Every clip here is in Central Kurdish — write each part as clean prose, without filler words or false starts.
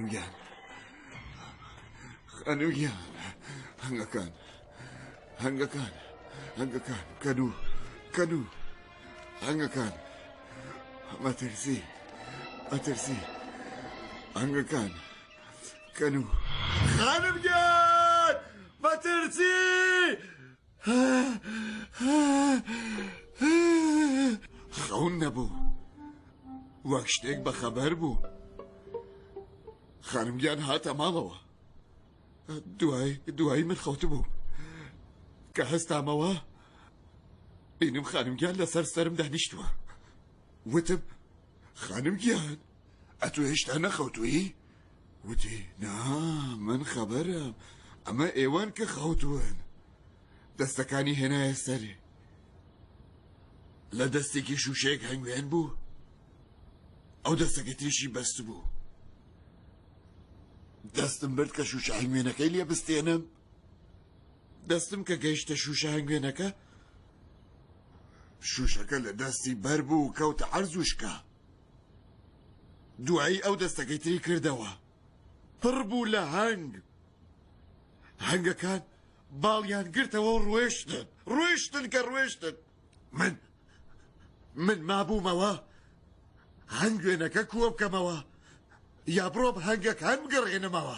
خانمگیان خانمگیان هەنگەکان هەنگەکان هەنگەکان کەنوو هەنگەکان مەترسی هەنگەکان کەنوو خانمگیان مەترسی خەون نەبوو وەک شتێک بەخەبەر بوو خانمگیان هاتە ماڵەوە دوای من خەوت بوو کە هەستامەوە بینم خانمگیان لەسەر سەرم دانیشتووە وتم خانمگیان ئەتو هێشتا نەخەوتووی؟ وتی نا من خەبەرم ئەمە ئێوان کە خەوتوون دەستەکانی هێنایە سەرێ لە دەستێکی شوشەیەک هەنگوێن بوو ئەو دەستەکە تریشی بەست بوو دەستم برد کە شوشە هەنگوێنەکەی لێ بستێنم دەستم کە گەیشتە شوشە هەنگوێنەکە شوشەکە لە دەستی بەر بوو کەوتە عەرز و شکا دوایی ئەو دەستەکەی تری کردەوە پڕ بوو لە هەنگەکان باڵیان گرتەوە و ڕوێشتن کە ڕوێشتن من مابوومەوە هەنگوێنەکە کووە بکەمەوە یا بڕۆ بە هەنگەکان بگەڕێنمەوە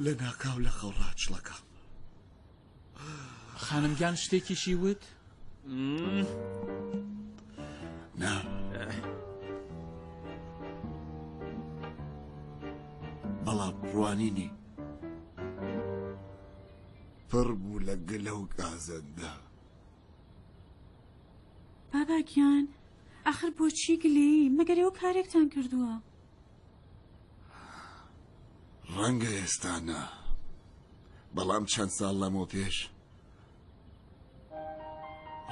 لە ناکاو لە خەوڕاچڵەکە خانمگیان شتێکیشی وت؟ نا بەڵام ڕوانینی پڕ بوو لە گلە و گازەندە باباگیان ئاخر بۆچی گلەی مەگەر ئێوە کارێکتان کردووە ڕەنگە ئێستا نا بەڵام چەند ساڵ لەمەوە پێش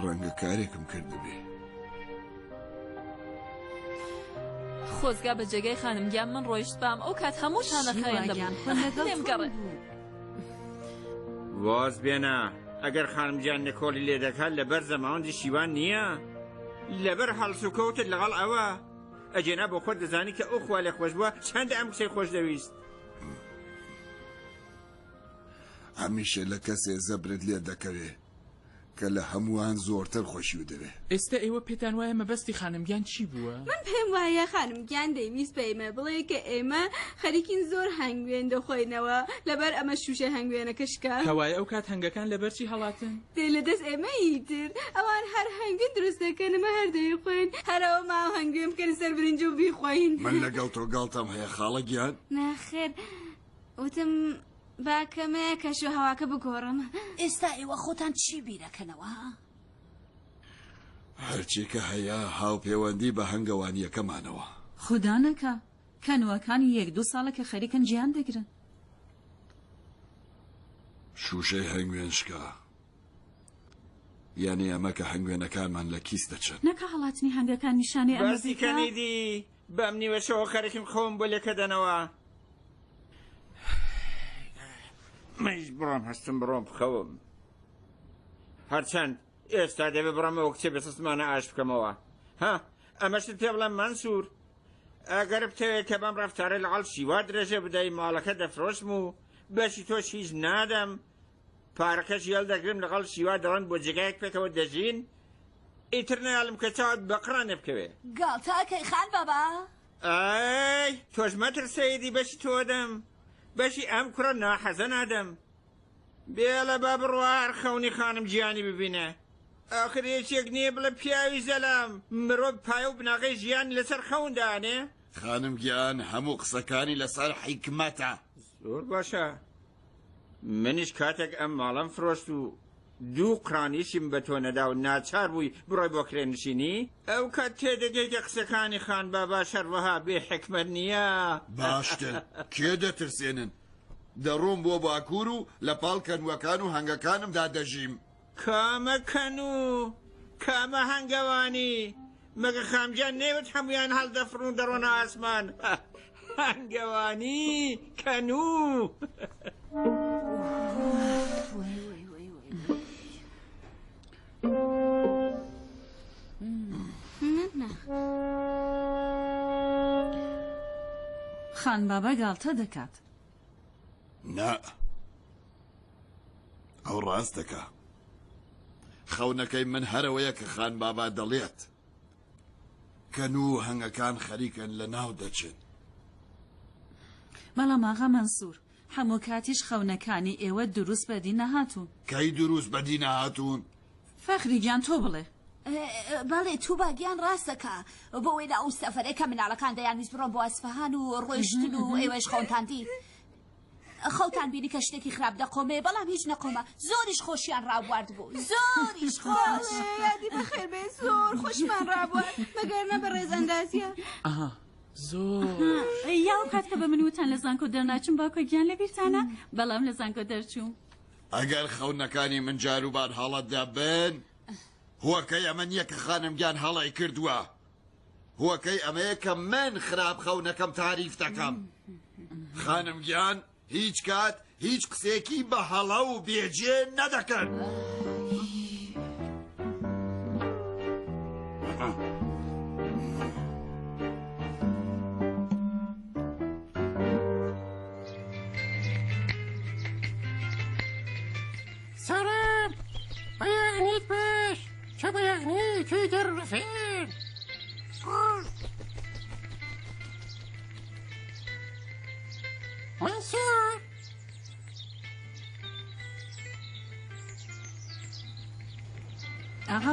ڕەنگە کارێکم کردبێ خۆزگا بە جێگەی خانمگیان من ڕۆیشت بام ئەو کات هەمووتانە خەیان دەبوو گەڕێ واز بێنە ئەگەر خانمگیان نکۆلی لێ دەکات لەبەر زەماوەندی شیوان نییە لەبەر هەڵس و کەوتت لەگەڵ ئەوە ئەجێنا بۆ خۆت دەزانی کە ئەو خوا لێ خۆش بووە چەندە ئەم کسەی خۆش دەویست هەمیشە لە کەسێ زەبرت لێ دەکەوێ کە لە هەمووان زۆرتر خۆشی و دەوێ ئێستا ئێوە پێتان وایە مەبەستی خانمگیان چی بووە؟ من پێم وایە خانمگیان دەیویست بە ئێمە بڵێ کە ئێمە خەریکین زۆر هەنگوێن دەخۆینەوە لەبەر ئەمە شوشە هەنگوێنەکە شکا کەوایە ئەو کات هەنگەکان لەبەرچی هەڵاتن؟ دێ لە دەست ئێمەی تر ئەوان هەر هەنگوێن دروست دەکەن ئەمە هەر دەیخۆین هەرەوە ماوە هەنگوێن بکەن سەر برنج و بیخۆین من لەگەڵ تۆ گاڵتەم هەیە خاڵەگیان ناخێر وتم باکەمەیە کەشو هەواکە بگۆڕم ئێستا ئێوە خۆتان چی بیرەکەنەوە هەرچی کە هەیە هاوپەیوەندی بە هەنگەوانیەکەمانەوە خوددا نەکە کەنوەکانی 1-2 ساڵە کە خەریکن گیان دەگرن شوشەی هەنگوێن شکا یعنی ئەمە کە هەنگوێنەکانمان لە کیس دەچن نەکە هەڵاتنی هەنگەکان نیشانەی بەسی کەنیدی بەم نیوەشەوە خەرێکم خۆم بۆ لێکە دەنەوە منیش بڕۆم هەستم بڕۆم بخەوم هەرچەند ئێستا دەبێ بڕۆمەوە کچێ بەسەسمانە ئاش بکەمەوە ها ئەمەشت پێ بڵێم مەنسوور ئەگەر بتەوێت کە بەم ڕەفتارە لەگەڵ شیوا درێژە بدەی ماڵەکە دەفرۆشم و بەشی تۆش هیچ نادەم پارەکەش هێڵ دەگرم لەگەڵ شیوا دەڕۆن بۆ جێگایەک پێکەوە دەژین ئیتر نەیاڵم کە چاوت بە قڕانێ بکەوێ گاڵتاکەی خان بابا ئەی تۆش مەترسەیدی بەشی تۆدەم بەشی ئەم کوڕە ناحەزە نادەم بێڵە با بڕوار خەونی خانم گیانی ببینە ئاخر هیچێک نییە بڵێ پیاوی زەلام مرۆڤ پایە و بناغی ژیان لەسەر خەوندانێ خانم گیان هەموو قسەکانی لەسەر حیکمەتە زۆر باشە منیش کاتێک ئەم ماڵم فرۆشت و دوو قڕانیشیم بە تۆ نەدا و ناچار بووی بڕۆی بۆ کرێنشینی ئەو کات تێدەگەی کە قسەکانی خان بابا شەروەها بێ حکمت نییە باشتر کێ دەترسێنن دەڕۆم بۆ باکوور و لە پاڵ کەنوەکان و هەنگەکانمدا دەژیم کامە کەن و کامە هەنگەوانی مەگە خامجان نێوت هەمویان هەڵدەفڕن و دەڕۆنە ئاسمان هەنگەوانی کەنوو خان بابا گاڵتە دەکات. نا ئەو ڕاستەکە خەونەکەی من هەرەوەیە کە خان بابا دەڵێت کەن و هەنگەکان خەریکن لە ناو دەچن. بەڵام ئاغا مەنسوور هەموو کاتیش خەونەکانی ئێوە دروست بەدی نەهاتوون. کەی دروست بەدی نەهاتوون؟ فەخریگیان تۆ بڵێ. بەڵێ تو باگیان ڕاستەکە بۆ وێدا ئەو سەفەرێکە مناڵەکان دەیانویست بڕۆن بۆ ئەسفەهان و ڕۆیشتن و ئێوەش خەونتاندی. خەوتان بینی کە شتێکی خراپ دەقۆمێ بەڵام هیچ نەقۆمە زۆریش خۆشیان ڕابوارد بوو زۆریش خۆش. یادی بەخێر بێ زۆر خۆشمان ڕابوارد مەگەرنە بە ڕێزەندازیە. زۆر یاو کات کە بە من وتان لە زانکۆ دەرناچم باوکە گیان لە بیرتانە بەڵام لە زانکۆ دەرچووم. ئەگەر خەونەکانی من جاروبار هەڵەتدا بن هۆکەی ئەمە نییە کە خانم گیان هەڵی کردووە، هۆکەی ئەمەیە کە من خراپ خەونەکەم تاریف دەکەم. خانم گیان هیچ کات هیچ قسێکی بە هەڵە و بێجێ نەدەکەن. سلام بەیانیت باش چه بەیانی توی دەڕفێن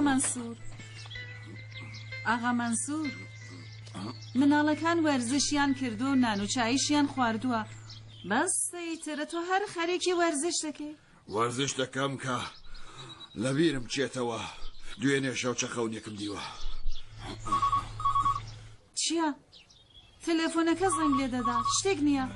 منسوور ئاغا مەنسوور مناڵەکان وەرزشیان کردو و نان و چاییشیان خواردووە بەس سەیترە تۆ هەر خەرێکی وەرزش دەکەی. وەرزش دەکەم کە لەبیرم چێتەوە دوێنێ شەو چە خەونێکم دیوە. چییە؟ تەلێفۆنەکە زەنگ لێ دەدا شتێک نییە.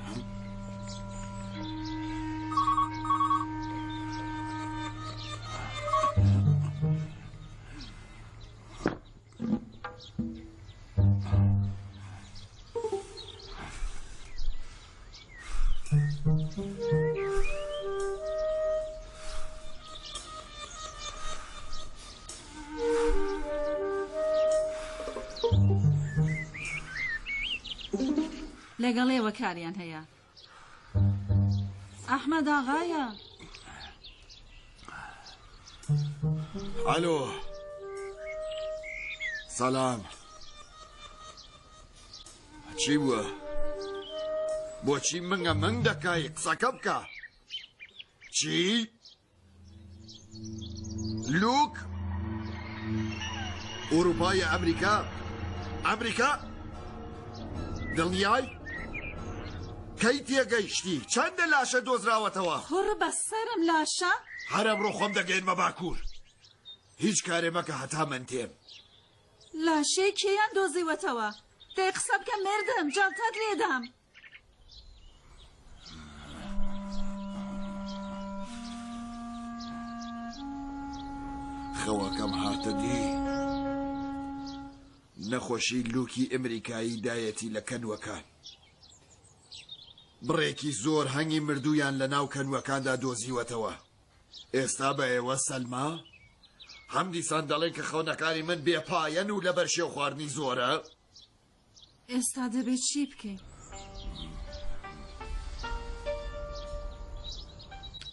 لەگەڵ ئێوە کاریان هەیە. ئەحمەد ئاغایە. ئالۆ سەلام چی بووە؟ بۆچی منگە منگ دەکای قسەکە بکە؟ چی؟ لوک؟ ئوروپای ئەمریکا؟ ئەمریکا؟ دڵنیای؟ کەی تێگەیشتی؟ چەندە لاشە دۆزراوەتەوە؟ کوڕ بەسەرم لاشە؟ هەر ئەمڕۆ خۆم دەگەینمە باکوور. هیچ کارێ مەکە هەتا من تێم. لاشەی کێیان دۆزیوەتەوە؟ دەی قسە بکە مردم جاڵتات لێدام. خەوەکەم هاتە دی. نەخۆشی لوکی ئەمریکایی دایەتی لە کەنوەکان. بڕێکی زۆر هەنگی مردویان لە ناو کەنوەکاندا دۆزیوەتەوە. ئێستا بە ئێوە سەلما؟ هەم دیسان دەڵێن کە خەونەکانی من بێپایەن و لەبەر شێو خواردنی زۆرە؟ ئێستا دەبێت چی بکەین؟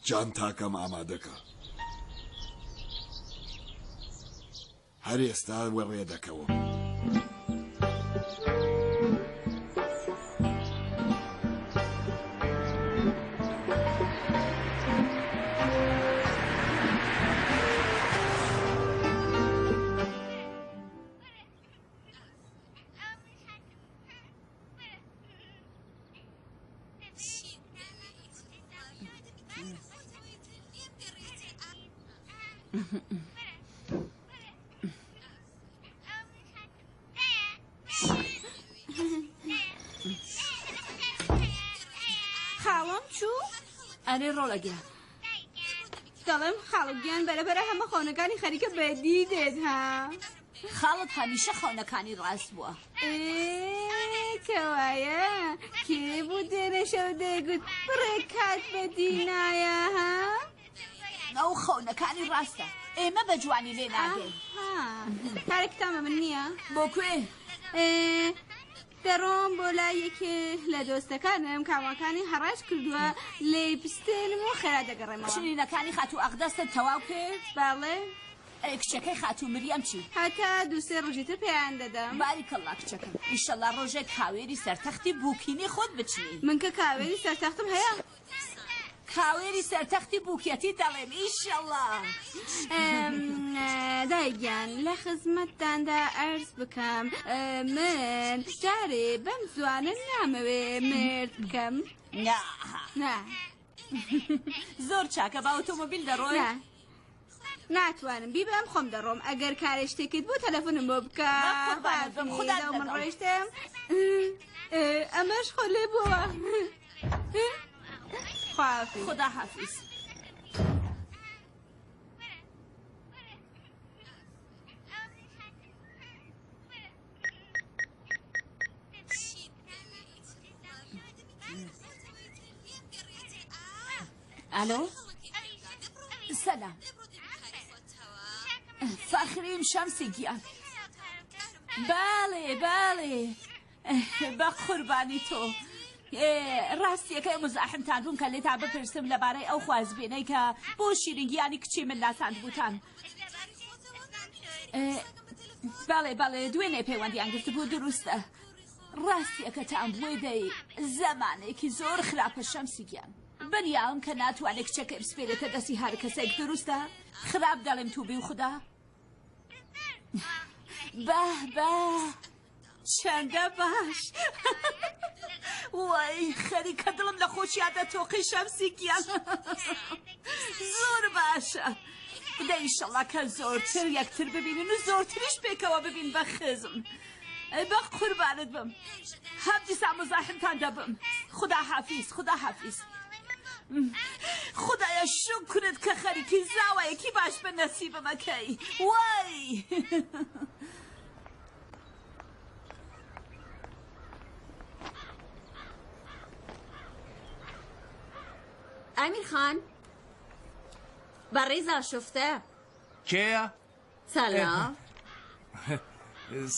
جان تاکەم ئامادەکە. هەر ئێستا وەڕێ دەکەوم. خاوەم چوو؟ ئەرێ ڕۆڵەگە دەڵێم خاڵگیان بەرەبەرە هەمە خەونەکانی خەریکە بەدی دێت ها؟ خاڵت هەمیشە خەونەکانی ڕاست بووە. کەوایە کێ بوو دێنە شەو دەیگوت بڕێ کات بەدی نایە ها؟ ئەو خەونەکانی ڕاستە ئێمە بە جوانی لێ ناگەین. کارێک تامە من نییە؟ بۆ کوێ؟ دەڕۆم بۆ لایەکێ لە دۆستەکانم کاواکانی هەڕاش کردووە لێ پستێنم و خێرا دەگەڕێمەوە. شنینەکانی خاتو ئەقدەستت تەواو کرد؟ باڵێ کچەکەی خاتو مریەم چی؟ هەتا دووسێ ڕۆژێتر پێیان دەدەم. باریکەڵڵا کچەکەم، ئیشەڵا ڕۆژێک کاوێری سەرتەختی بووکینی خۆت بچنی. من کە کاوێری سەرتەختم هەیە. کاوێری سەرتەختی بووکێتی دەڵێم ئیشەڵا. دایگیان لە خزمەتتاندا ئەرز بکەم من جارێ بەم زوانە نامەوێ مرد بکەم. نا زۆر چاکە بە ئۆتۆمۆبیل دەڕۆی؟ ناتوانم بیبم خۆم دەڕۆم ئەگەر کارێ شتێکت بوو تەلەفۆنم بۆ بکە. من ڕۆیشتم ئەمەش خۆ لێ بووە. خدا حافظ. الو سلام فخریم شمسی گیان. بله بە قوربانی تۆ ڕاستیەکەی مزاحمتان بووم کە لێتا بپرسم لەبارەی ئەو خوازبێنەی کە بۆ شیرینگیانی کچی من ناساند بووتان. بەڵێ دوێنێ پەیوەندیان گرت بوو دروستە. ڕاستیەکە تان بووی دەی زەمانێکی زۆر خراپە شەمسی گیان. بەنیاوم کە ناتوانێت کچەکە بسپێرێتە دەستی هەر کەسێک دروستە؟ خراپ دەڵێم تووبی و خوددا. بە چەندە باش. وای خەریکە دڵم لە خۆشیادە تۆقی شەمسی گیان. زۆر باشە. بدە ئیشەڵا کە زۆرتر یەکتر ببینین و زۆرتریش پێکەوە ببین بە خزم. بە قوربانت بم. هەم دیسا مزاحمتان دەبم. خدا حافیز. خدایە شکرت کە خەریکی زاوایەکی باش بە نەسیبمەکەی. وای ئەمیر خان بەڕێزا شفتە کێیە؟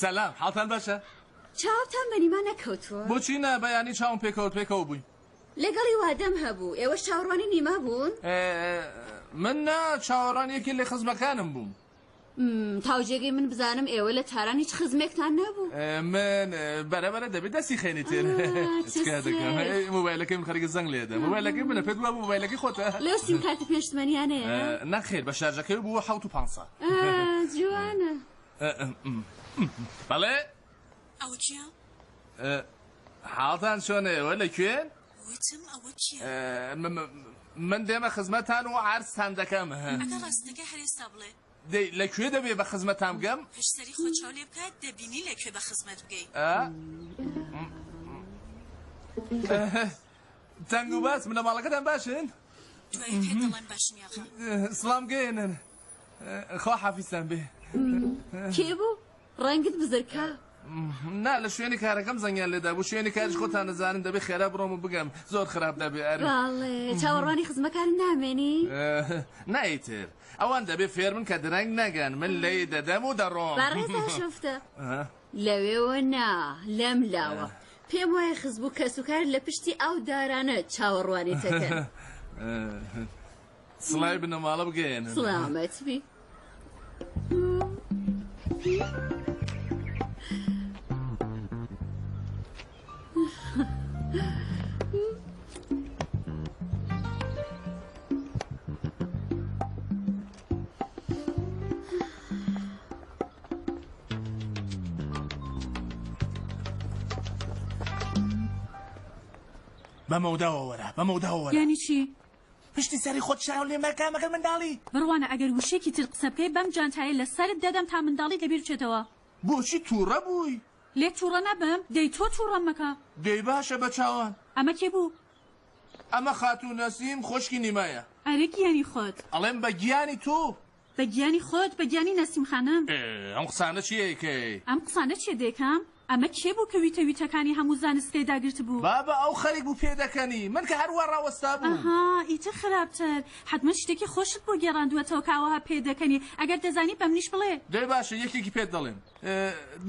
سەلام حاڵتان باشە؟ چاوتان بەنیما نەکەوتووە؟ بۆچی نە بەیانی چاوم پێکەوت بووی. لەگەڵی وادەم هەبوو ئێوە چاوەڕوانی نیمە بوون؟ من نا چاوەڕانیەکی لە خزمەکانم بووم. تاوجێگەی من بزانم ئێوە لە تاران هیچ خزمێکتان نەبوو؟ من بەرەبەرە دەبێت دەستی خێنیتر دەکەم مۆبایلەکەی من خەریکە زەنگ لێدە مۆبایلەکەی منە پێت وە مۆبایلەکەی خۆتە لەو سیم کارتە پێشتمەنیانەیە؟ نەخێر بە شارژەکەی بووە 750. جوانە. بەڵێ ئەوە چییە؟ حاڵتان چۆنە ئێوە لەکوێن؟ وتم ئەوە چییە؟ من دێمە خزمەتان و عەرزتان دەکەم. ئەگەر ڕاستەکەی هەرێستا بڵێ لەکوێ دەبێ بە خزمەتان بگەم؟ پشتەری خۆچاو لێ بکات دەبینی لەکوێ بە خزمەت بگەی. تەنگ و باس من لە ماڵەکەتان باشن؟ دوایی پێ دەڵێن باشن یاخە. سڵام گەێنن خوا حافیزتان بێ. کێ بوو؟ ڕەنگت بزرکە. نا لە شوێنی کارەکەم زەنگیان لێدا بوو شوێنی کاریش خۆتان دەزانن دەبێ خێرا بڕۆم و بگەم زۆر خراپ دەبێ. باڵێ چاوەڕوانی خزمەکان نامێنی؟ نایتر ئەوان دەبێ فێر من کە درەنگ نەگەن من لێ دەدەم و دەڕۆم. بەڕێزا شفتە لەوێوە نا لەم لاوە پێم وایە خزبوو کەسوکار لە پشتی ئەو دارانە چاوەڕوانیتەکەن. سڵای بنە ماڵە بگەێن. سڵامەت بی. بەمەوداوەوەرە یعنی چی؟ پشتی سەری خۆت شاو لێ مەکە مەگەر منداڵی بڕوانە ئەگەر وشێکی تر قسە بکەی بەم جانتایە لە سەرت دەدەم تا منداڵی لەبیر بچێتەوە. بۆچی تووڕە بووی؟ لێ تووڕە نەبم دەی تۆ تووڕەم مەکە. دەی باشە بە چاوان. ئەمە کێ بوو؟ ئەمە خاتوو نەسیم خۆشکی نیمایە. ئەرە گیانی خۆت. ئەڵێم بە گیانی تۆ. بە گیانی خۆت بە گیانی نەسیم خانم. ئەم قسانە چیەکەی؟ ئەم قسانە چێ دێکم؟ ئەمە کێ بوو کە ویتەکانی هەموو زانستکەی داگرت بوو بابا ئەو خەریک بوو پێدەکەنی من کە هەروە ڕاوەستا بوو ئەها ئیتر خراپتر حتمما شتێکی خۆشت بۆ گێڕاندووەتەوە کاوەها پێدەکەنی ئەگەر دەزانی بە منیش بڵێ دەی باشە یەکێکی پێت دەڵێم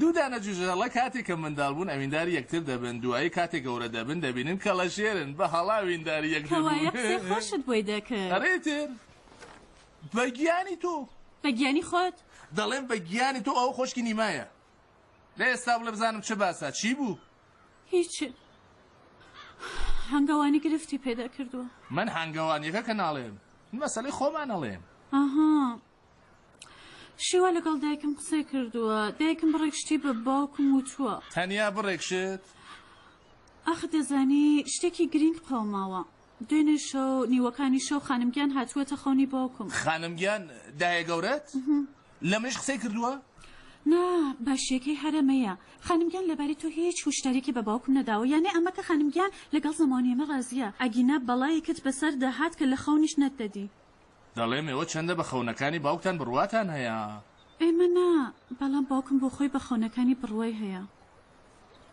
دوو دانە جوژەڵە کاتێک کە منداڵ بوون ئەوینداری یەکتر دەبن دوایی کاتێک گەورە دەبن دەبینن کە لە شێرن بە هەڵا وینداری یەکتر کەوایە قسەی خۆشت بۆی دەکرد ئەرێتر بەگیانی تۆ بەگیانی خۆت دەڵێم بەگیانی تۆ ئەو خۆشکی نیمایە لە ئێستا بڵێ بزانم چه باسە چی بوو هیچ هەنگاوانی گرفتی پێدا کردووە من هەنگاوانیەکە کە ناڵێم مەسەلەی خۆمان نەڵێم ئاها شیوا لەگەڵ دایکم قسەی کردووە دایکم بڕێکشتی بە باوکم وتووە تەنیا بڕێکشت ئاخ دەزانی شتێکی گرنگ قەوماوە دوێنێ شەو نیوەکانی شەو خانمگیان هاتووەتە خەونی باوکم خانمگیان دایە گەورەت لە منیش قسەی کردووە نا باشیەکەی هەرەمەیە خانمگیان لەباری تۆ هیچ هوشدارێکی بە باوکم نەداوە یانێ ئەمە کە خانمگیان لەگەڵ زمانیێمە ڕازیە ئەگینا بەڵایەکت بەسەر دەهات کە لە خەونیش نەتدەدی دەڵێم ئێوە چەندە بە خەونەکانی باوکتان بڕواتان هەیە ئێمە نا بەڵام باوکم بۆ خۆی بە خەونەکانی بڕوای هەیە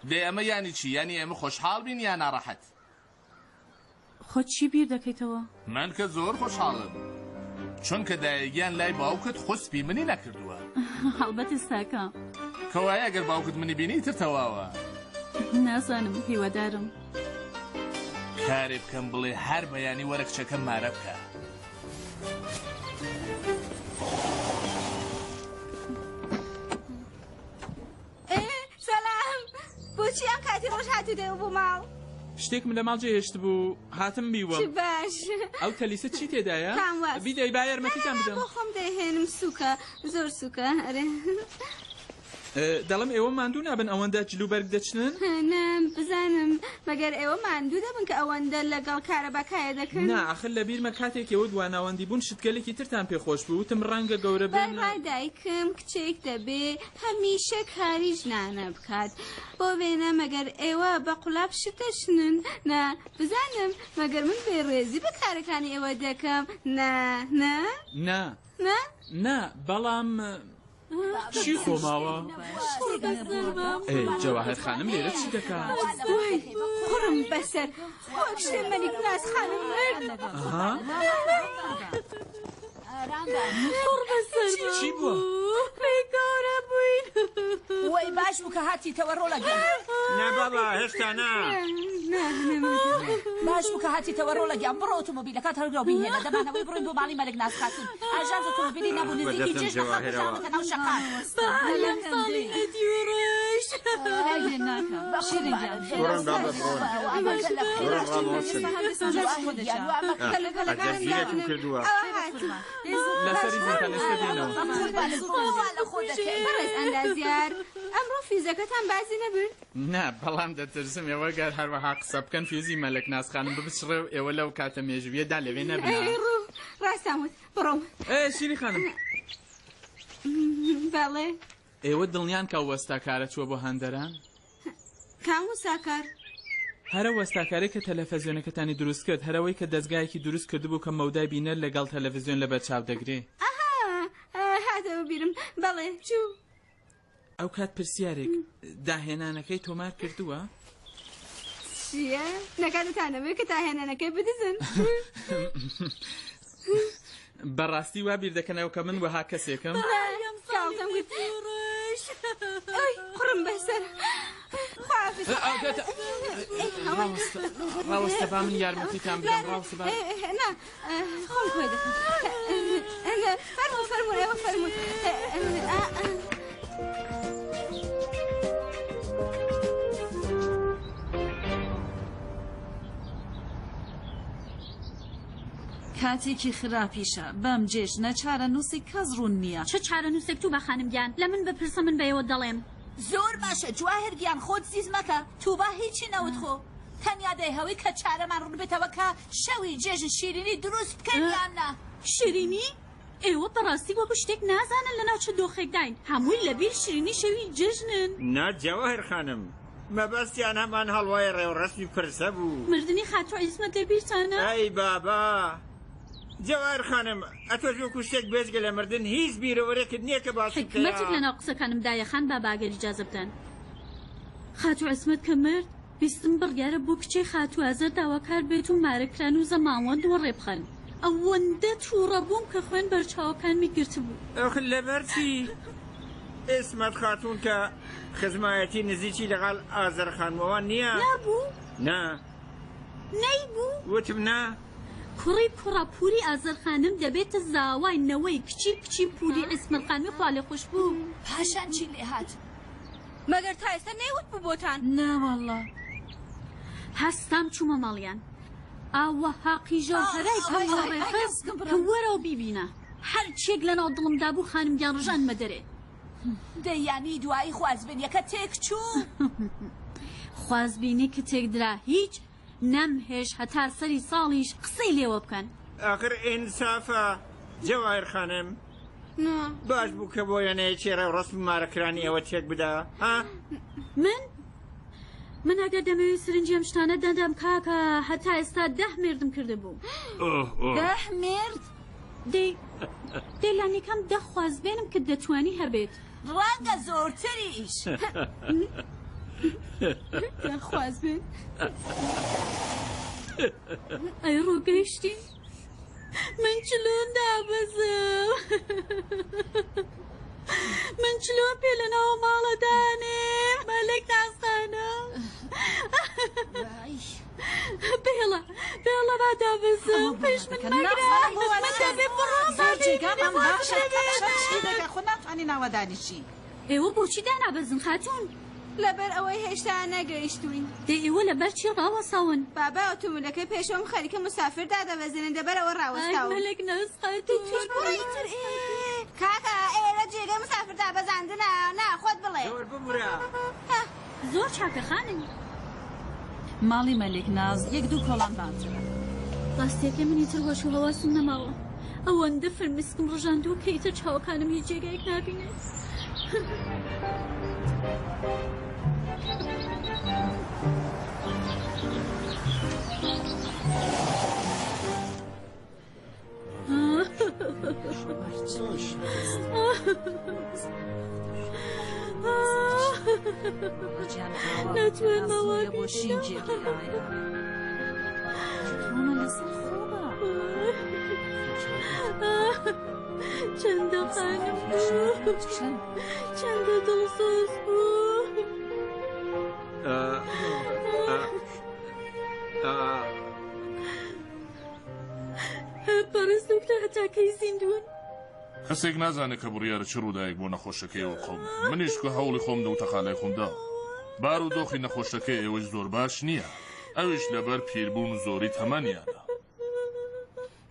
دێ ئەمە یانی چی یانی ئێمە خۆشحاڵ بین یان ناڕەحەت خۆت چی بیر دەکەیتەوە من کە زۆر خۆشحاڵم چونکە دایەگیان لای باوکت خۆسپی منی نەکردووە هەڵبەت ئێستاکە کەوایە ئەگەر باوکت منی بینی تر تەواوە نازانم هیوادارم کارێ بکەم بڵێ هەر بەیانی وەرە کچەکەم مارە بکە سەلام بۆچی ئەم کاتی ڕۆژ هاتوو دێ بوو ماڵ شتێکم لە ماڵ جێهێشت بوو هاتم بیوەم باش ئەو تەلیسە چی تێدایە؟ بیدەی با یارمەتیتان بدەم بۆ خۆم دەهێنم سووکە زۆر سووکە ئەرێ دەڵم ئێوە ماندوو نابن ئەوەندە جلوبەرگ دەچنن؟ نام بزانم مەگەر ئێوە ماندوو دەبن کە ئەوەندە لەگەڵ کارەباکایە دەکەن نا ئاخر لە بیرمە کاتێک ئێوە دواناوەندی بوون شتگەلێکی ترتان پێخۆش بوو وتم ڕەنگە گەورە بن بەڕای دایکم کچێک دەبێ هەمیشە کاری ژنانە بکات بۆ وێنە مەگەر ئێوە بە قوڵاب شتەشنن نا بزانم مەگەر من بێڕێزی بە کارەکانی ئێوە دەکەم نا نا نا نا نا بەڵام چی خۆماوە؟ جەواهەر خانم لێرە چی دەکات؟ قڕم بەسەر وەک شتێ مەلیک ناز خانم مرد چی بووە؟ بێگارە بووین وەی باش بوو کە هاتیتەوە ڕۆڵەگەن نا بابا هێشتا نا باش بوو کە هاتیتەوە ڕۆڵەگەن بڕۆ ئۆتۆمۆبیلەکەت هەرگەڵ بهێنە دەمانەوەی بڕۆین بۆ باڵی مەلک ناز خاتون ئاژانس ئۆتۆمۆبیلی نەبوو نزیکی جێژنە خەڵکەکە ناو شەقات ساڵم ساڵی ئەدیوڕۆژ لەسەری زیندانەستە دێنەوە بەڕێز ئەندازیار ئەمڕۆ فیزەکەتان بازی نەبرد نا بەڵام دەترسم ئێوە گەر هەروەها قسە بکەن فیزی مەلک ناسخانم ببچڕێ و ئێوە لەو کاتە مێژویەدا لەوێ نەبن ڕاستاموت بڕۆم شیری خانم بەڵێ ئێوە دڵنیان کە وەستاکارە چووە بۆ هەندەران کام وساکار هەرە وەستاکارێک کە تەلەڤیزیۆنەکەتانی دروست کرد هەرەوەی کە دەستگایەکی دروست کردبوو کە مەودای بینەر لەگەڵ تەلەڤیزیۆن لە بەرچاو دەگرێ هاتەوە بیرم بەڵێ چوو ئەو کات پرسیارێک داهێنانەکەی تۆمار کردووە؟ چییە؟ نەکاتتانەوێت کە داهێنانەکەی بدزن بەڕاستی وا بیر دەکەنەوە کە من وەها کەسێکم کاڵتەم گوت ئەی قڕم بەسەر ڕاوەستە با من یارمەتیتان بدەم ڕاوەستە با نا خۆم خۆی دەکەم فەرموو ئێوە فەرموو کاتێکی خراپیشە بەم جێژنە چارە نووسی کەس ڕوون نییە چه چارە نووسێک تو بە خانمگیان لە من بپرسە من بەیەوە دەڵێم زۆر باشە جواهرگیان خۆت زیز مەکە تووبا هیچی نەوت خۆ تەنیا دەیهەوەی کە چارەمان ڕوون بێتەوە کە شەوی جێژن شیرینی دروست بکەین یان نا شیرینی؟ ئێوە بەڕاستی وەکو شتێک نازانن لە ناوچە دۆخێکداین هەمووی لەبیر شیرینی شەوی جێژنن نا جەواهر خانم مەبەستیان هەمان هەڵوای ڕێوڕەسمی پرسە بوو مردنی خاتۆ عیسمەت لەبیرتانە؟ ئەی بابا جەواهر خانم ئەتۆ وەکو شتێک بێزگە لە مردن هیچ بیرەوەرێکت نییە کە باش حکمەتێک لەناو قسەکانمدایە خان با باگەر ئیجازە بدەن خاتو عسمەت کە مرد ویستم بڕیارە بۆ کچەی خاتو ئازەر داواکار بێت و مارەکران و زەماوەند و ڕێبخەن ئەوەندە تووڕە بووم کە خوێن بەرچاوەکانمی گرت بوو ئەخ لەبەرچی ئێسمەت خاتون کە خزمایەتی نزیکی لەگەڵ ئازەرخانمەوە نییە نابوو نا نەیبوو وتم نا کوڕی کوڕەپووری ئازەرخانم دەبێتە زاوای نەوەی کچی پووری ئێسمەتخانمی خوا لێ خۆش بوو پاشان چی لێ هات مەگەر تا ئێستا نەیوت بوو بۆتان ناوەڵڵا هەستام چوومە ماڵیان ئاوەها قیژەوهەرای کەوە ڕێخست کە وەرەوە بیبینە هەر چێک لەناو دڵمدا بوو خانمگیان ڕژانمە دەرێ دەیانی دوایی خوازبێنیەکە تێک چوو خوازبینی کە تێکدرا هیچ نەمهێش هەتا سەری ساڵیش قسەی لێوە بکەن ئاخر ئینسافە جەواهیر خانم باش بوو کە بۆ یانەیە چێرە ڕسم مارەکرانی ئەوە تێک بدا ها من ئەگەر دەمەوێت سرنجیم شتانە دەدەم کاکە هەتا ئێستا 10 مێردم کرده بوو 10 مێرد دەیلانیکەم 10 خوازبێنم کە دەتوانی هەبێت ڕەنگە زۆرتریش خوازبێن ئەی ڕووگەیشتی من چلۆن دابەزم من چلۆن پێ لەناوە ماڵەدانێ مەلێک ناسانە بێڵە با دابەزم پێش من مەگرە من دەبێ زۆر جێگامان باشە دەکە خۆ ناتوانین ناوەدانیشی ئێوە بۆچی دانابەزن خاتون لەبەر ئەوەی هێشتا نەگەیشتوین ئێوە لەبەر چی ڕاوەساون بابا ئۆتۆمۆبیلەکەی پێشەوەم خەریکە مسافردا دەبەزێنن دەبەرەوە ڕاوەستاوە مەلێک نەسقەتون کاکە ئێرە جێگەی مسافردا بەزاندنە ناخۆت بڵێ زۆر چاکە خانم ماڵی مەلێک ناز 1-2 کۆڵان بانترە ڕاستیەکە منی تر هۆش و هەواسم نەماوە ئەوەندە فرمسکم ڕژاندووە کە ئیتر چاوەکانم هیچ جێگایەک نابینێت ناتوانمەوە بۆ شینجێکی ئایا تۆمە لەسەر خۆبە چەندە خانم بوو چەندە دڵسۆز بوو پەرستوکتە هەتاکەی زیندوون کەسێک نازانێت کە بڕیارە چ ڕوودایەک بۆ نەخۆشەکەیەوە خۆم منیش کە هەوڵی خۆم دەوتە خالای خۆمدا بار و دۆخی نەخۆشەکەی ئێوەش زۆر باش نییە ئەویش لەبەر پیربوون و زۆری تەمەنیانە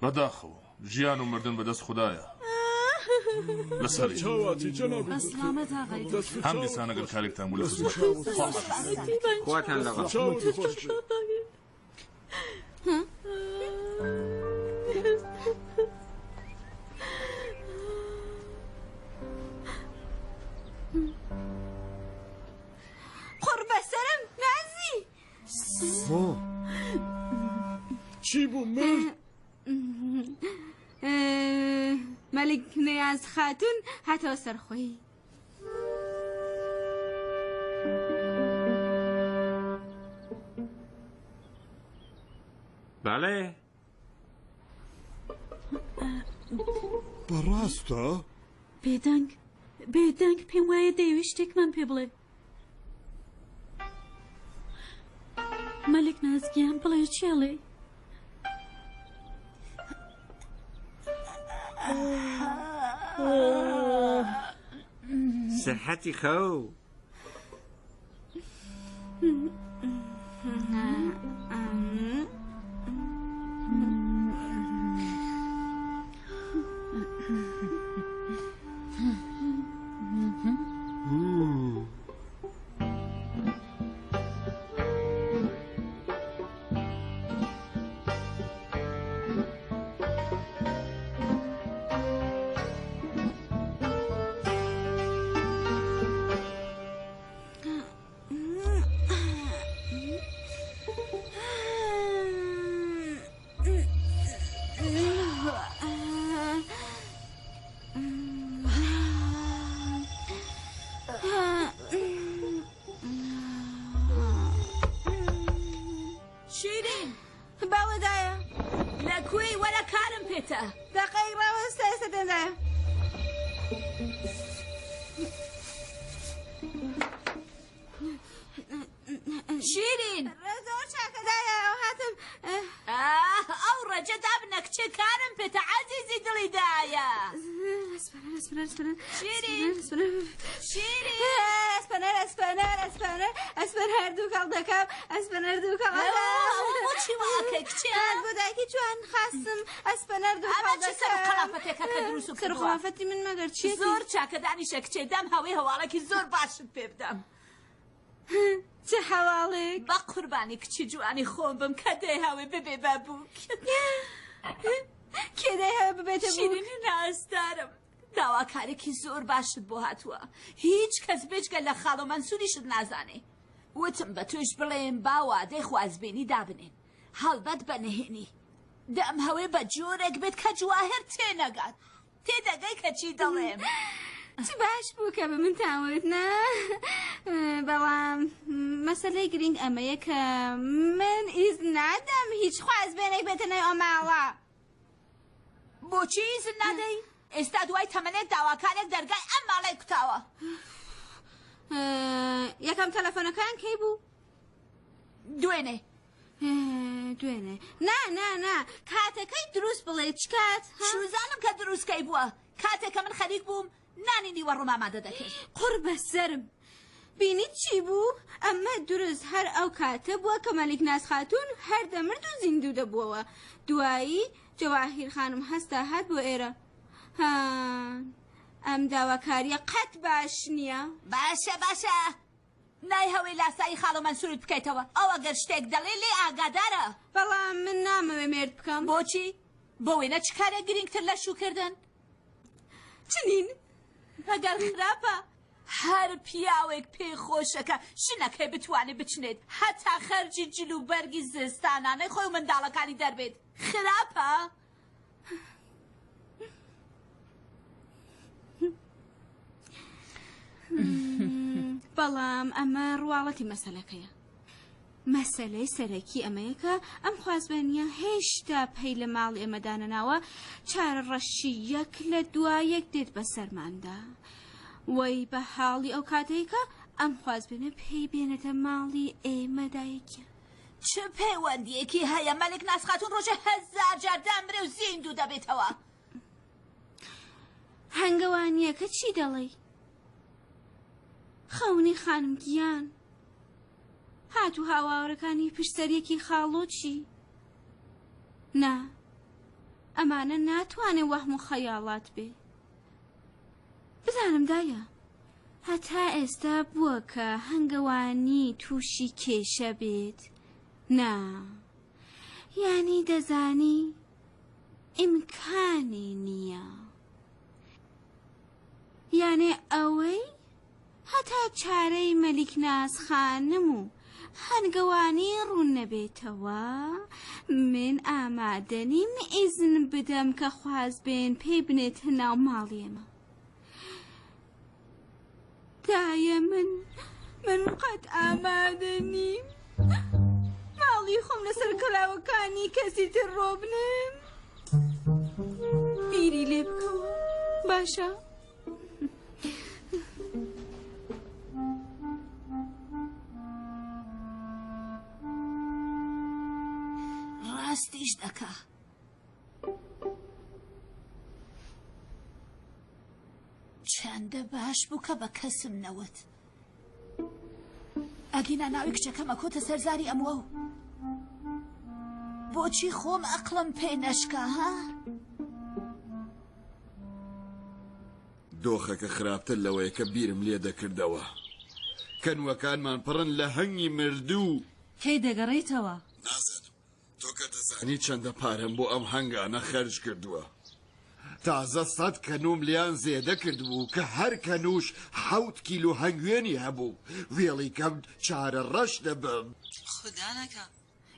بەداخەوە ژیان و مردن بەدەست خوددایە لەسەری هەم دیسان ئەگەر کارێکتان بوو لە خواتان لەگەڵ قوربەسەرم نازی چی بوو من مەلیک نیاز خاتون هاتەوە سەرخۆی بەڵێ بەڕاستە بێدەنگ پێم وایە دەیوێت شتێکمان پێ بڵێ مەلێک نازگیان بڵێ چێڵێ سەحەتی خەو کارم پێتە دقەی ڕاوەستە ئێستا دەندایە شیرین زۆر چاکەدایە هاتم ئەو ڕەجە دابنە کچێ کارم پێتە عەزیزی دڵی دایە ئەسپەر هەردوو کەڵ دەکەم ئەسپەر هەردوو کەڵ بۆچی واکە کچێ بۆ دایکی جوان خاستم ئەسپەر هەردوو کەڵ دەکەم قەڵافەتێکە کە دروست و کردووە قەڵافەتی من مەگەر چی زۆر چاکە دانیشە کچێ دەم هەوەی هەواڵێکی زۆر باشت پێ بدەم چه هەواڵێک بە قوربانی کچی جوانی خۆم بم کە دەی هەوێ ببێ بەبووک کێ دەی هەوێ ببێتە بووک شیرینی ناستارم داواکارێکی زۆر باشت بۆ هاتووە هیچ کەس بێجگە لە خاڵ و مەنسووریشت نازانێ وتم بە توش بڵێم باوە دەی خوازبێنی دابنێن هەڵبەت بەنهێنی دەم هەوێ بە جۆرێک بێت کە جواهر تێنەگات تێدەگەی کە چی دەڵێم چ باش بوو کە بە من تاوت نا بەڵام مەسەلەی گرنگ ئەمەیە کە من ئیزن نادەم هیچ خوازبێنێک بێتە ناو ئەم ماڵە بۆچی ئیزن نادەی ئێستا دوای تەمەنێک داواکارێک دەرگای ئەم ماڵەی کوتاوە یەکەم تەلەفۆنەکان کەی بوو دوێنێ نا کاتەکەی دروست بڵێ چ کات شوزانم کە دروستکەی بووە کاتێکە من خەریک بووم نانی نیوە ڕۆمامادە دەکرد قڕ بەسەرم بینیت چی بوو ئەمە دروست هەر ئەو کاتە بووە کە مەلیک ناز خاتوون هەر دەمرد و زیندوو دەبووەوە دوایی جەواهیر خانم هەستا هات بۆ ئێرە ئەم داواکاریە قەت باش نییە باشە نای هەوەی لاسایی خاڵ و مەنسوورت بکەیتەوە ئەوە گەر شتێک دەڵێ لێ ئاگادارە بەڵام من نامەوێ مێرد بکەم بۆچی بۆ وێنە چ کارێک گرنگتر لە شوکردن چنین ئەگەر خراپە هەر پیاوێک پێی خۆشەکە شنەکەی بتوانێت بچنێت هەتا خەرجی جل و بەرگی زستانانەی خۆی و منداڵەکانی دەربێت خراپە بەڵام ئەمە ڕواڵەتی مەسەلەکەیە مەسەلەی سەرەکی ئەمەیە کە ئەم خوازبێنیە هێشتا پەی لە ماڵی ئێمەدانەناوە چارە ڕەشی یەک لە دوایەک دێت بە سەرماندا وەی بە حاڵی ئەو کاتەیەکە ئەم خوازبێنە پێی بێنێتە ماڵی ئێمەدایەکە چ پەیوەندیەکی هەیە مەلک ناز خاتوون ڕۆژە 1000 جار دامرێ و زیندوو دەبێتەوە هەنگەوانیەکە چی دەڵێ خەونی خانم گیان هاتوو هاواورەکانی پشتەریەکی خاڵۆ چی نا ئەمانە ناتوانێ وەهم و خەیاڵات بێ بزانم دایە هەتا ئێستا بووە کە هەنگەوانی تووشی کێشە بێت نا یانی دەزانی ئیمکانی نییە یانێ ئەوەی هەتا چارەی مەلیک ناز خانم و هەنگەوانی ڕوون نەبێتەوە من ئامادەنیم ئیزن بدەم کە خوازبێن پێی بنێتە ناو ماڵێمە دایە من قەت ئامادە نیم ماڵی خۆم لەسەر کەلاوەکانی کەسی تر ڕۆبنم بیری لێ بکەوە باشە ڕاستیش دەکا چەندە باش بوو کە بە کەسم نەوت ئەگینا ناوی کچەکەمە کۆتە سەرزاری ئەموە و بۆچی خۆم ئەقڵم پێ نەشکا ها دۆخەکە خراپتر لەوەیە کە بیرم لێ دەکردەوە کەنوەکانمان پڕن لە هەنگی مردوو کەی دەگەڕێیتەوە نازانم تۆ کە دەزانی چەندە پارەم بۆ ئەم هەنگانە خەرج کردووە تازە 100 کەنوم لیان زێدە کردبوو کە هەر کەنوش 7 کیلو هەنگوێنی هەبوو وێڵی کەم چارە ڕەش دەبم خدا نەکە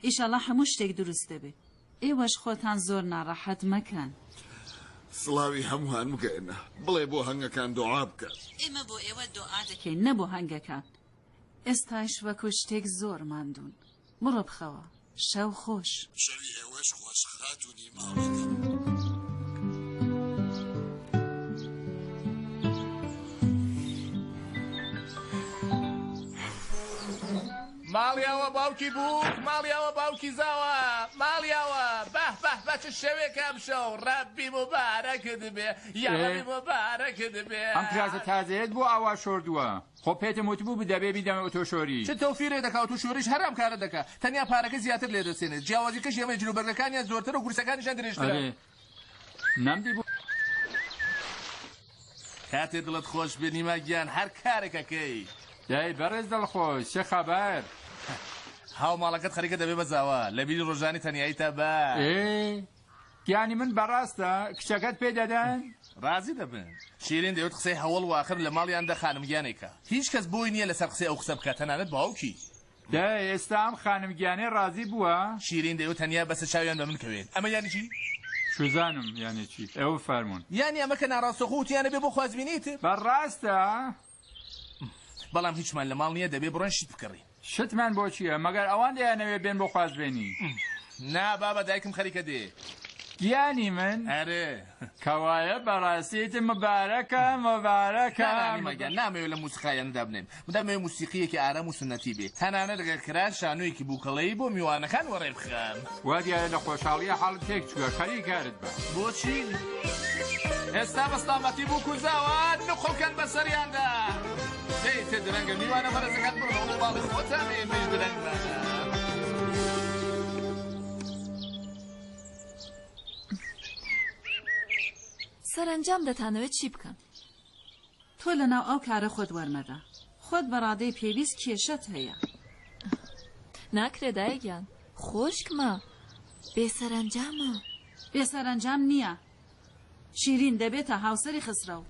ئیشەڵا هەموو شتێک دروست دەبێت ئێوەش خۆتان زۆر ناڕەحەت مەکەن سڵاوی هەمووان بگەێنە بڵێ بۆ هەنگەکان دوعا بکەن ئێمە بۆ ئێوە دۆعا دەکەین کەین نەبوو هەنگەکان ئێستاش وەکو شتێک زۆر ماندوون بڕۆ بخەوە شەو خۆش. شەوی ئێوەش خۆشخاتونی ماڵەکەم. ماڵیاوە باوکی بوو، ماڵیاوە باوکی زاوە، ماڵیاوە بەه بەه بە چ شەوێکم شەو ڕەبی مبارەکت بێ یاڕەبی مبارەکت بێ. ئەم کراسە تازەیەت بۆ ئاوا شۆردووە. خۆ پێتم وتبوو بدەبێ بیدەمە ئۆتۆشۆری. چ تەوفیرێ دەکات و شۆریش هەرام کارە دەکا. تەنیا پارەکە زیاتر لێ دەسێنێت. جیاوازیکەش ئێمە جلوبەرگەکانیان زۆرتر و گورسەکانیشان درێژترە. نەمدی بوو. کاتێ دڵت خۆش بێنیمە گیان هەر کارێکەکەی. دای بەڕێز دڵخۆش چه خەبەر؟ هاو ماڵەکەت خەریکە دەبێ بەزاوە لە بیری ڕۆژانی تەنیاییتە بە. گیانی من بەڕاستە کچەکەت پێ دەدەن؟ ڕازی دەبن. شیرین دەوێت قسەی هەوڵ واخر لە ماڵیاندا خانمگیانێکە. هیچ کەس بۆی نییە لەسەر قسەی ئەو قسە بکات تەنانەت باوکی. دای ئێستا ئەم خانمگیانەی ڕازی بووە؟ شیرین دەوێت تەنیا بەسە چاویان بە من کەوێت. ئەمە یانی چی؟ شوزانم یانی چی؟ ئەوە فەرمون. یانی ئەمە کە ناڕاستەخۆوتیانە بێ بۆ خوازبینیتر؟ بەڕاستە؟ بەڵام هیچمان لە ماڵ نییە دەبێ بڕۆن شیت بکڕین. شتمان بۆ چییە؟ مەگەر ئەوان دەیانەوێ بێن بۆ خوازبێنی. نا بابە دایکم خەریکە دێ. گیانی من؟ ئەرێ کەوایە بەڕاستیتم مبارەکە مبارەکە. مەگەن نامەوێت لە موسیقایاندا بنێم. دەمەوێت موسیقیەکی ئارام و سنەتی بێت. تەنانەت ئەگەر کرا شانۆیەکی بووکەڵەیی بۆ میوانەکان وەڕێ بخەم. وا دیارە لە خۆشحاڵیە حاڵت تێک چووە خەریکارت بە. بۆچی؟ ئێستا بەستامەتی بوو کوزاوان نخۆکەن بەسەریاندا. دەی تێ درەنگە میوانە بەرەزەکان بڕۆ باڵی خۆتان ئێمەی درەنگمانە. سەرنجام دەتانەوێت چی بکەن؟ تۆ لەناو ئەو کارە خۆت وەرمەدا. خۆت بەڕادەی پێویست کێشەت هەیە. ناکرێت دایگیان خۆشکمە بێسەرنجامە. بێسەرنجام نییە. شیرین دەبێتە هاوسەری خسرە و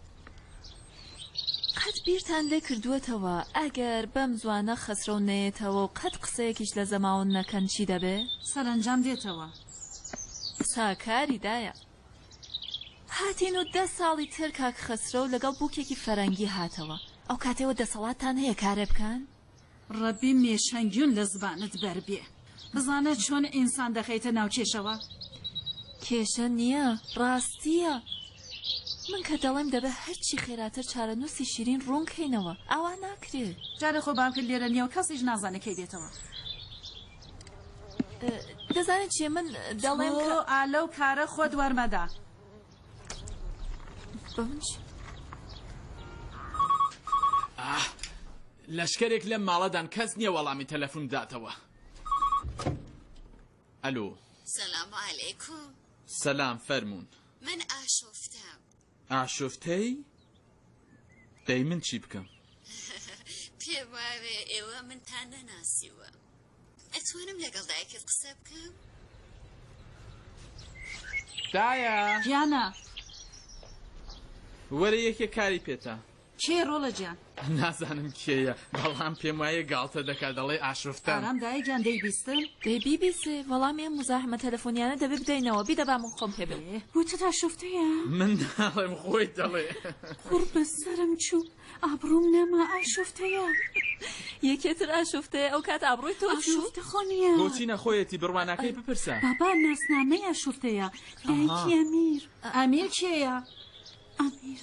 قەت بیرتان لێ کردووەتەوە ئەگەر بەم زوانە خسرە و نێتەوە و قەت قسەیەکیش لە زەماون نەکەن چی دەبێ؟ سەرنجام دێتەوە. ساکاری دایە. هاتین و 10 ساڵی تر کاک خسرە و لەگەڵ بووکێکی فەرەنگی هاتەوە. ئەو کاتێوە دەسەڵاتتان هەیە کارێ بکەن؟ ڕەبی مێشەنگیون لە زبانت بەربێ. بزانە چۆن ئینسان دەخەیتە ناو کێشەوە؟ کێشە نییە ڕاستیە. من کە دەڵێم دەبێ هەرچی خێراتر چارەنووسی شیرین ڕوونکەینەوە ئاوا ناکرێت. جارە خۆ باوکرد لێرە نییە و کەسیش نازانێت کەی دێتەوە. دەزانێت چێ من دەڵێم کە ئالە و کارە خۆت وەرمەدا. لەشکرێک لەم ماڵەدان کەس نییە وەڵامی تەلەفۆن بداتەوە. ئەلۆ سلام علیکم. سەلام فەرمون. من ئاشۆفتم. ئاشۆفتەی؟ دەی من چی بکەم؟ پێم وایە ئێوە منتان نەناسیوە. ئەتوانم لەگەڵ دایکت قسە بکەم؟ دایە گیانە وەرە یەکێک کاری پێتە. کێ ڕۆڵە گیان؟ نازانم کێیە بەڵام پێم وایە گاڵتە دەکات دەڵێ ئاشۆفتان. ئارام دایگیان دەیبیستم؟ دەی بیبیسێ وەڵام ئێم مزاحمە تەلەفۆنیانە دەبێ بدەینەوە بیدەبا من خۆم پێ بێ. بۆچە ئاشۆفتەیە؟ من ناڵێم خۆی دەڵێ. کوڕ بەسەرم چوو ئابڕووم نەما ئاشۆفتەیە. یەکێتر ئاشۆفتەیە ئەو کات ئابڕۆی تۆ ئاشۆفتە خۆ نییە. بۆچی نەخۆیەتی بڕوانەکەی بپرسە. بابا ناسنامەی ئاشۆفتەیە دایکی ئەمیر. ئەمیر کێیە؟ ئەمیر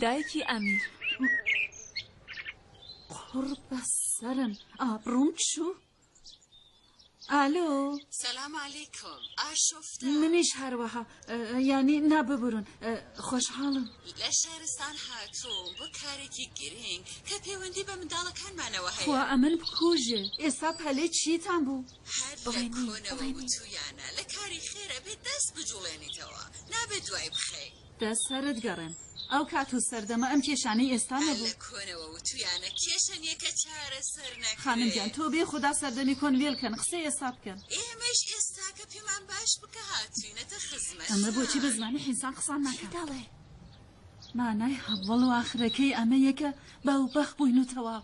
دایکی ئەمیر. کوڕ بەسەرم ئابڕووم چوو. ئالۆ سلام علیکم. ئاشۆفتە. منیش هەروەها یانی ناببرون خۆشحاڵم. لە شارستان هاتووم بۆ کارێکی گرنگ کە پەیوەندی بە منداڵەکانمانەوە هەیە. خوا ئەمن بکوژێ. ئێستا پەلەی چیتان بوو؟ هەر لە کۆنەوە وتویانە لە کاری خێرە بێت دەست بجوڵێنیتەوە نابێت دوای بخەی. دەست سەرت گەڕێن. ئەو کات و سەردەمە ئەم کێشانەی ئێستا نەبوو. لە کۆنەوە وتویانە کێشەنیە کە چارە سەر نەکرێت. خانمگیان تۆ بێ خوددا سەردەمی کۆنڤێلکەن قسەی ئێستا بکەن. ئێمەش ئێستا کە پێمان باش بکە هاتوینەتە خزمەت. ئەمە بۆچی بە زمانی حینسان قسان ناکات؟ دەڵێ مانای هەڤڵ و ئاخرەکەی ئەمە یەکە بەو بەخ بووین و تەواو.